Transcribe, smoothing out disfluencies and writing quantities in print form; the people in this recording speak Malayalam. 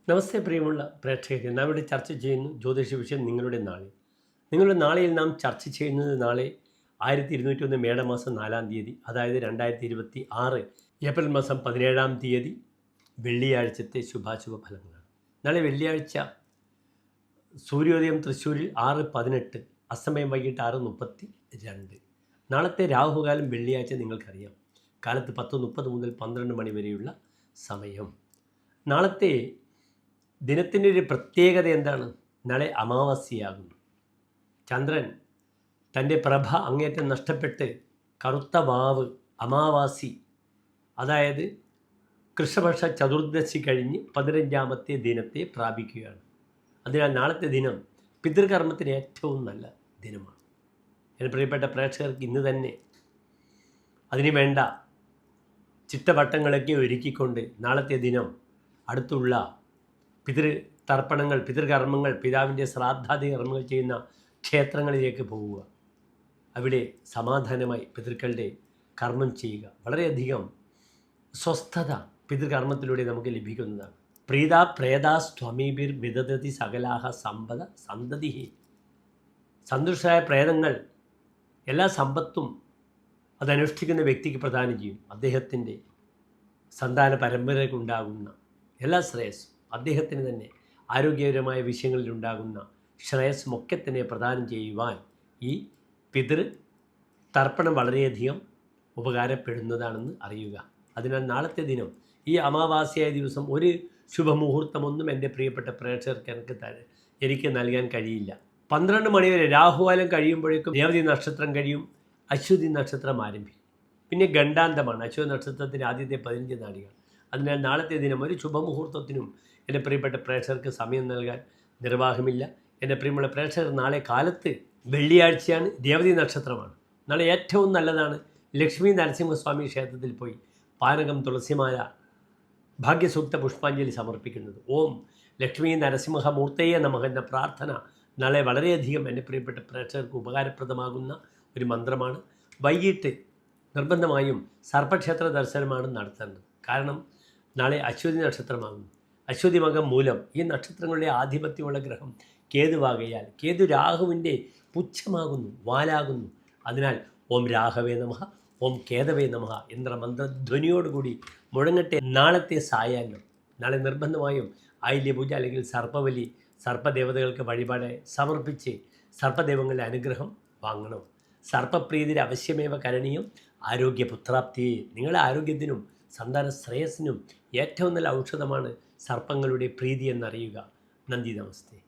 നമസ്തേ പ്രിയമുള്ള പ്രേക്ഷകരെ, നാം ഇവിടെ ചർച്ച ചെയ്യുന്നു ജ്യോതിഷ വിഷയം നിങ്ങളുടെ നാളെയിൽ നാം ചർച്ച ചെയ്യുന്നത് നാളെ 1201 മേടമാസം 4-ാം തീയതി, അതായത് 2026 ഏപ്രിൽ മാസം 17-ാം തീയതി വെള്ളിയാഴ്ചത്തെ ശുഭാശുഭ ഫലങ്ങളാണ്. നാളെ വെള്ളിയാഴ്ച സൂര്യോദയം തൃശ്ശൂരിൽ 6:18, അസ്തമയം വൈകിട്ട് 6:32. നാളത്തെ രാഹുകാലം വെള്ളിയാഴ്ച നിങ്ങൾക്കറിയാം, കാലത്ത് 10:30 മുതൽ 12 മണി വരെയുള്ള സമയം. നാളത്തെ ദിനത്തിൻ്റെ ഒരു പ്രത്യേകത എന്താണ്? നാളെ അമാവാസ്യയാകുന്നു. ചന്ദ്രൻ തൻ്റെ പ്രഭ അങ്ങേറ്റം നഷ്ടപ്പെട്ട് കറുത്ത വാവ് അമാവാസി, അതായത് കൃഷ്ണപക്ഷ ചതുർദശി കഴിഞ്ഞ് 15-ാമത്തെ ദിനത്തെ പ്രാപിക്കുകയാണ്. അതിനാൽ നാളത്തെ ദിനം പിതൃകർമ്മത്തിന് ഏറ്റവും നല്ല ദിനമാണ്. എൻ്റെ പ്രിയപ്പെട്ട പ്രേക്ഷകർക്ക് ഇന്ന് തന്നെ അതിന് വേണ്ട ചിട്ടവട്ടങ്ങളൊക്കെ ഒരുക്കിക്കൊണ്ട് നാളത്തെ ദിനം അടുത്തുള്ള പിതൃതർപ്പണങ്ങൾ, പിതൃകർമ്മങ്ങൾ, പിതാവിൻ്റെ ശ്രാദ്ധാദി കർമ്മങ്ങൾ ചെയ്യുന്ന ക്ഷേത്രങ്ങളിലേക്ക് പോവുക. അവിടെ സമാധാനമായി പിതൃക്കളുടെ കർമ്മം ചെയ്യുക. വളരെയധികം സ്വസ്ഥത പിതൃകർമ്മത്തിലൂടെ നമുക്ക് ലഭിക്കുന്നതാണ്. പ്രീതാ പ്രേതാസ്ത്വമീഭിർ വിദധതി സകലാഹ സമ്പദ സന്തതി. സന്തുഷ്ടരായ പ്രേതങ്ങൾ എല്ലാ സമ്പത്തും അതനുഷ്ഠിക്കുന്ന വ്യക്തിക്ക് പ്രദാനം ചെയ്യും. അദ്ദേഹത്തിൻ്റെ സന്താന പരമ്പരയ്ക്കുണ്ടാകുന്ന എല്ലാ ശ്രേയസ്സും, അദ്ദേഹത്തിന് തന്നെ ആരോഗ്യകരമായ വിഷയങ്ങളിലുണ്ടാകുന്ന ശ്രേയസ്സുമൊക്കെ തന്നെ പ്രദാനം ചെയ്യുവാൻ ഈ പിതൃ തർപ്പണം വളരെയധികം ഉപകാരപ്പെടുന്നതാണെന്ന് അറിയുക. അതിനാൽ നാളത്തെ ദിനം, ഈ അമാവാസ്യായ ദിവസം, ഒരു ശുഭമുഹൂർത്തമൊന്നും എൻ്റെ പ്രിയപ്പെട്ട പ്രേക്ഷകർക്ക് എനിക്ക് നൽകാൻ കഴിയില്ല. 12 മണിവരെ രാഹുകാലം കഴിയുമ്പോഴേക്കും രേവതി നക്ഷത്രം കഴിയും, അശ്വതി നക്ഷത്രം ആരംഭിക്കും. പിന്നെ ഗണ്ഡാന്തമാണ് അശ്വതി നക്ഷത്രത്തിൻ്റെ ആദ്യത്തെ 15 നാഴികൾ. അതിനാൽ നാളത്തെ ദിനം ഒരു ശുഭമുഹൂർത്തത്തിനും എൻ്റെ പ്രിയപ്പെട്ട പ്രേക്ഷകർക്ക് സമയം നൽകാൻ നിർവാഹമില്ല. എൻ്റെ പ്രിയമുള്ള പ്രേക്ഷകർ, നാളെ കാലത്ത് വെള്ളിയാഴ്ചയാണ്, രേവതി നക്ഷത്രമാണ്. നാളെ ഏറ്റവും നല്ലതാണ് ലക്ഷ്മി നരസിംഹസ്വാമി ക്ഷേത്രത്തിൽ പോയി പാനകം, തുളസിമാല, ഭാഗ്യസൂക്ത പുഷ്പാഞ്ജലി സമർപ്പിക്കുന്നത്. ഓം ലക്ഷ്മി നരസിംഹമൂർത്തയെ നമഃ എന്ന പ്രാർത്ഥന നാളെ വളരെയധികം എൻ്റെ പ്രിയപ്പെട്ട പ്രേക്ഷകർക്ക് ഉപകാരപ്രദമാകുന്ന ഒരു മന്ത്രമാണ്. വൈകിട്ട് നിർബന്ധമായും സർപ്പക്ഷേത്ര ദർശനമാണ് നടത്തേണ്ടത്. കാരണം നാളെ അശ്വതി നക്ഷത്രമാകുന്നു. അശ്വതി മകം മൂലം ഈ നക്ഷത്രങ്ങളുടെ ആധിപത്യമുള്ള ഗ്രഹം കേതുവാകയാൽ കേതു രാഹുവിൻ്റെ പുച്ഛമാകുന്നു, വാലാകുന്നു. അതിനാൽ ഓം രാഘവേ നമഃ, ഓം കേതവേ നമഃ എന്ന മന്ത്രധ്വനിയോടുകൂടി മുഴങ്ങട്ടെ നാളത്തെ സായാഹ്നം. നാളെ നിർബന്ധമായും ആയില്യപൂജ അല്ലെങ്കിൽ സർപ്പബലി, സർപ്പദേവതകൾക്ക് വഴിപാട് സമർപ്പിച്ച് സർപ്പദേവങ്ങളുടെ അനുഗ്രഹം വാങ്ങണം. സർപ്പപ്രീതിരെ അവശ്യമേവ കരണീയം ആരോഗ്യപുത്രാപ്തിയെ. നിങ്ങളുടെ ആരോഗ്യത്തിനും സന്താന ശ്രേയസ്സിനും ഏറ്റവും നല്ല ഔഷധമാണ് സർപ്പങ്ങളുടെ പ്രീതി എന്നറിയുക. നന്ദി, നമസ്തേ.